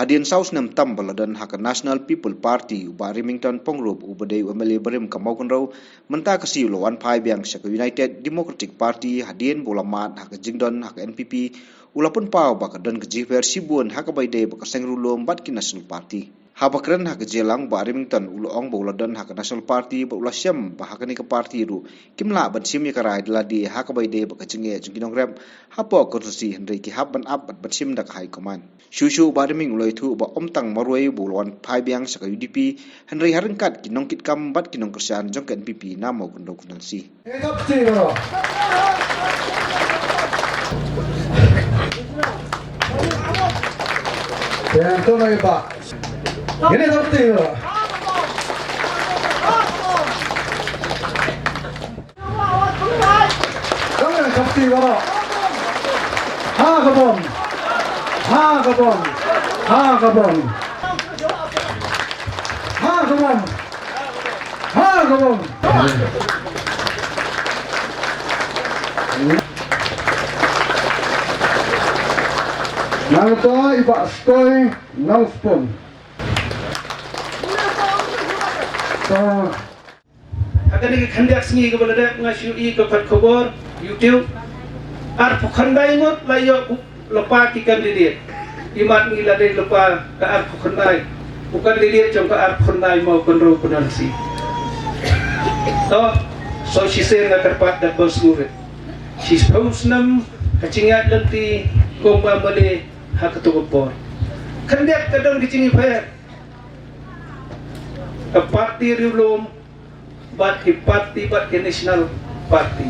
Hadian saus nem tam baladan hak National People Party uba Remington Pongrup ubadei UMLA berim kamau kenrau menta kasi lawan pai biang syak United Democratic Party hadian bolamat hak jingdon hak NPP ulapun pau bakadan keji versi buan hak baide bakaseng rulum bat ki National Party. Habakren hak jelang ba Remington ulong boladan hak National Party ba ulasyam ba hak ni ke party ru kimla bat sim ya karai diladi hak baide bakajinge jingki nongrep hapo konstitusi hendai ki hab ban ab bat sim dak high command. Shushu ba Reming ulai thu ba omtang marwai bolawan pai biang syak UDP hendai harengkat ki nongkit kam bat ki nong kersan jong ke NPP namo kondok konstitusi. Yang tu lagi pak. Ini seperti itu. Kamu yang seperti itu. Ha kabom, ha kabom, ha kabom, ha kabom, ha kabom. Nang to iba stoy nang spon. So akan ini kandiak sengi ke balada ngasih i ke khobor YouTube ar pukhandai ngot layo lepa ki kandidat imat ngila dei lepa ke ar pukhandai bukan kandidat jong ke ar pukhandai mau konro konansi to so si sen na karpat da bosure si pausnam kacingat lenti komba male hak ketubor kandidat kadang dicingi fair ke parti riulum bat ki parti bat ki national parti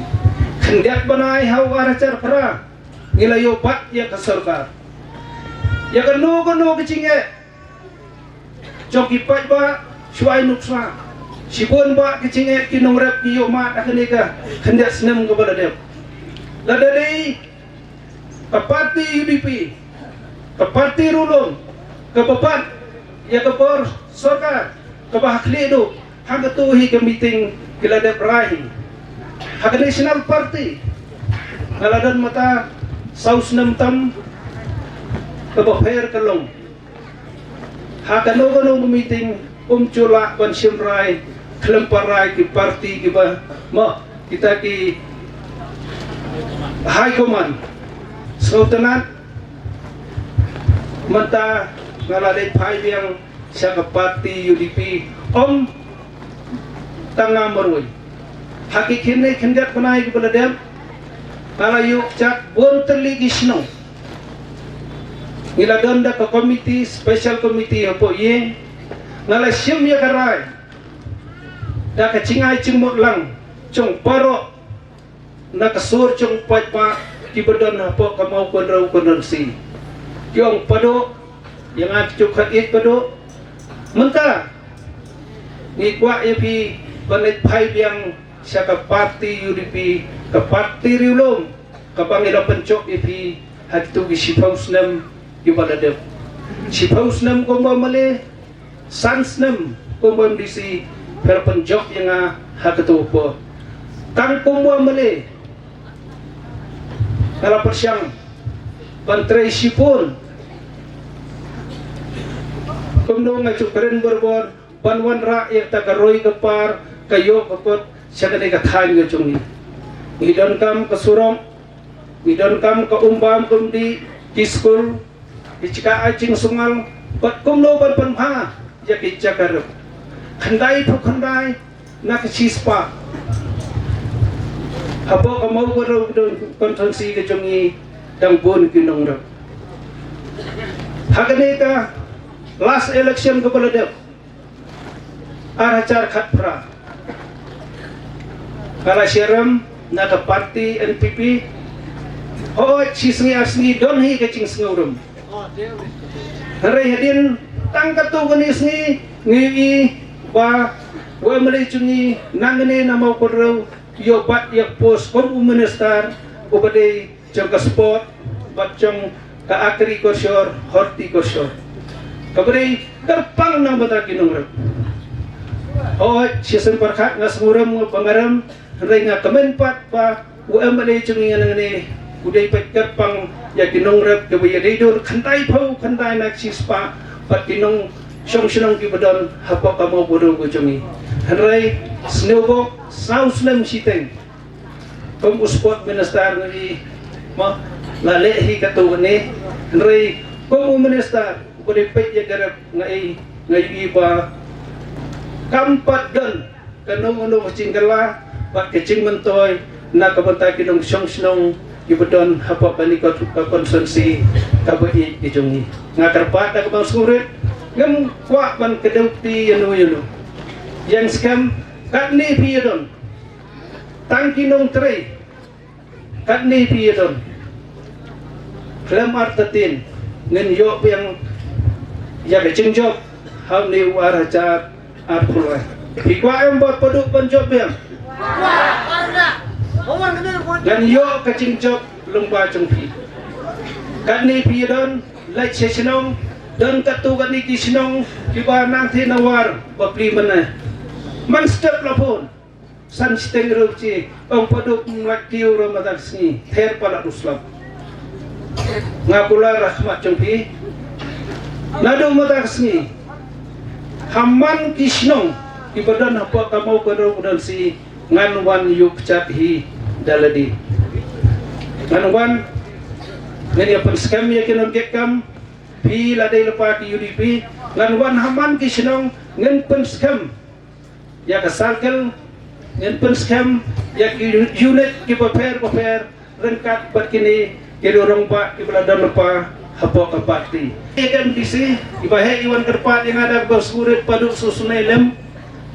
kandidat banai hau aracar pra nilayo bat ya ke sarkar ya kanu kicinge joki pat ba suai nuksa sibun ba kicinge ki nongrep ki yo mat akanika kandidat senam ke baladep ladai ke parti UDP ke parti rulung ke babat ya ke por sarkar ke bahakli itu hak tuhi ke meeting kiladep rahi hak national party ngaladan mata saus nem tam ke baher kelong hak no meeting cula ban simrai klemparai ki party ki ba ma kita ki high command sultanat mata ngaladai pai yang siya parti UDP tangga marwai hakikin ni kandidat panai ke baladem ngalayu cak bon terligi snow ngiladon da ke komiti special committee apa ye ngalai sim ya karai da ke cingai cingmot lang cung paro na kasur cung pa ki bedon apa kamau konrau kononsi kiong pado yang acuk khat pado menta ni kwa epi banet pai yang siaka parti UDP ke parti riulum ke bangila pencok epi hatu gi sipausnam gi baladep sipausnam komba male sansnam komba disi per pencok yang hakatu po tang komba male kala persyang pantrai sipun kumdo nga cukren berbor panwan rakyat tagaroi kepar kayo kapot siya kanay kathan nga chung ni idon kam kasurong idon kam kaumbam kumdi kiskul ichika aching sungal pat kumdo ban panha yakit jakarap khandai po khandai nakasispa hapo kamau garaw konstitusi ka chung ni dangbon kinongrap haganay ka last election ke baladep aracar khatpra kala syaram na ke parti NPP ho cisngi asngi don hi kecing sngurum hari hadin tangkatuganisngi ngi ba wa melecungi nangene nama kodro yo bat yak pos kom minister ubade jong ka sport bat jong ka agriculture horticulture kabari terpang nang bata kinongrep oh siasan perkat ngas nguram pangaram ray nga kamenpat pa UMLA chungi ngane uday pagkapang yakinongrep kabaya daydo kantay pau kantay naksispa pat kinong syong kibadon hapok kamo bodo gojongi hanrai snowbo sauslam siteng kom uspot minister ngi ma lale hi katune hanrai kom minister bode pet ya garap ngai iba kampat don kanong uno cingkala pat kecing mentoy na kabanta kinong syong ibadon hapok bani konstitwensi kabai ijongi ngakarpat ka bang surit ngam kwa ban kedauti yano yang skam katni piyadon tangkinong tre katni piyadon klam artatin ngen yo yang ya kecing job how ni warajar arpulai ikwa em bot paduk ban job yang dan yo kecing job lungba jongpi katni piyadon lai sesenong dan katu gani kisnong kiba nanti nawar bapli mana man step lapon san steng ruci ong paduk lakiu ramadan sini ther pala ruslam ngapula rahmat jongpi nadu madak sini hamman kisnong ibadan apa kamu kerudan si nganwan yuk cathi daladi nganwan ngani apa skam ya kinon gekam pi ladai lepa ki UDP nganwan haman kisnong ngan penskam ya kasalkel ngan penskam ya ki unit ki paper rengkat berkini ki dorong pak ki beladan lepa hapok kapati NPP ibahe iwan kerpat yang ada bersurit paduk susunai lem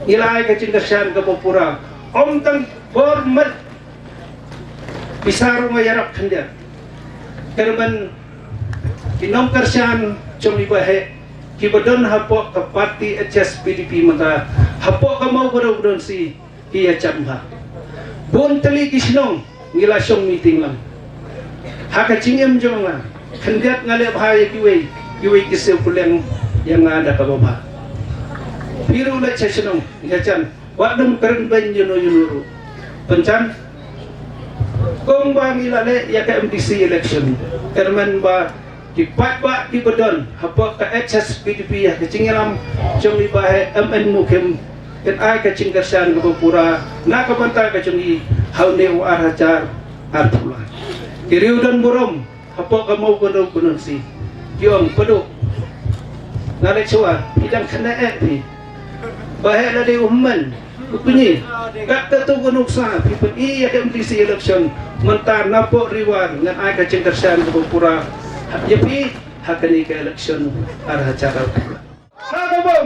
nilai kecintasan ke Papura om tang hormat bisa rumah yarap kandia kerban kinong kersian cum ibahe kibadon hapok kapati HS PDP maka hapok kamau bodon si iya camha bon tali kisnong ngila syong meeting lang haka cingem jonga kandiat ngale bahaya kiwe kisih pulang yang ada ke bawah biru le sesenong yacan wadum keren banjunu pencan kong bang ilale ya ke MDC election kerman ba dipat ba di bedon hapok ke HS PDP ya kecingelam jom ibahe MN mukim ket ai kecing kersan ke Papura na ka banta ka jungi haune wa arajar arpula kiriu dan borom hapok ka mau kono si kiong peduk ngale chua idang kena ni bahaya dari umman bunyi kat tu gunung sa people iya ke MDC election mentar napok riwan ngan ai ka cengkersan ke Papura yapi hakani ke election arah cara sa bom